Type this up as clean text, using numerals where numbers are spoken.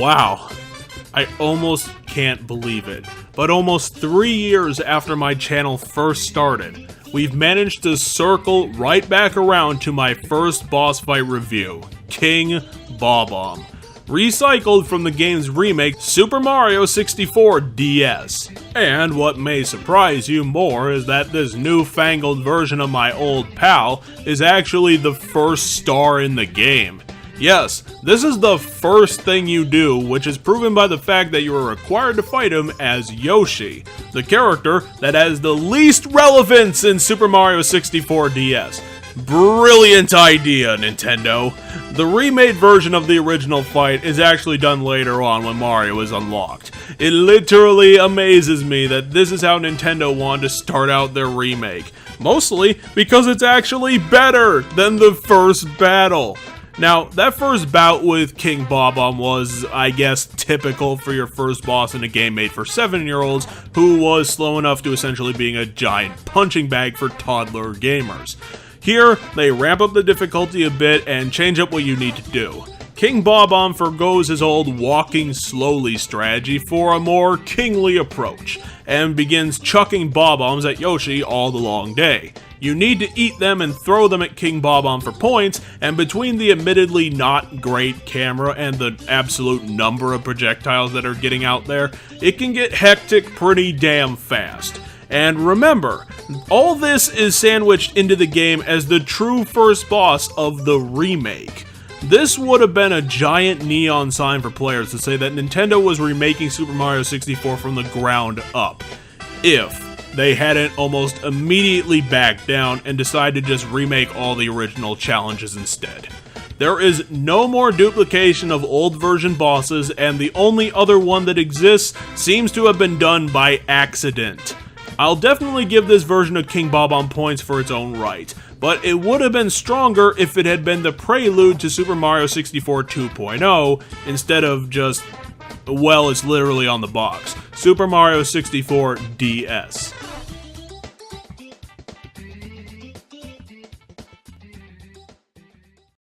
Wow, I almost can't believe it, but almost 3 years after my channel first started, we've managed to circle right back around to my first boss fight review, King Bob-omb, recycled from the game's remake Super Mario 64 DS. And what may surprise you more is that this newfangled version of my old pal is actually the first star in the game. Yes, this is the first thing you do, which is proven by the fact that you are required to fight him as Yoshi, the character that has the least relevance in Super Mario 64 DS. Brilliant idea, Nintendo. The remade version of the original fight is actually done later on when Mario is unlocked. It literally amazes me that this is how Nintendo wanted to start out their remake, mostly because it's actually better than the first battle. Now, that first bout with King Bob-omb was, I guess, typical for your first boss in a game made for 7-year-olds who was slow enough to essentially being a giant punching bag for toddler gamers. Here, they ramp up the difficulty a bit and change up what you need to do. King Bob-omb forgoes his old walking slowly strategy for a more kingly approach, and begins chucking Bob-ombs at Yoshi all the long day. You need to eat them and throw them at King Bob-omb for points, and between the admittedly not great camera and the absolute number of projectiles that are getting out there, it can get hectic pretty damn fast. And remember, all this is sandwiched into the game as the true first boss of the remake. This would have been a giant neon sign for players to say that Nintendo was remaking Super Mario 64 from the ground up, if they hadn't almost immediately backed down and decided to just remake all the original challenges instead. There is no more duplication of old version bosses, and the only other one that exists seems to have been done by accident. I'll definitely give this version of King Bob-omb points for its own right, but it would have been stronger if it had been the prelude to Super Mario 64 2.0 instead of just, well, it's literally on the box, Super Mario 64 DS.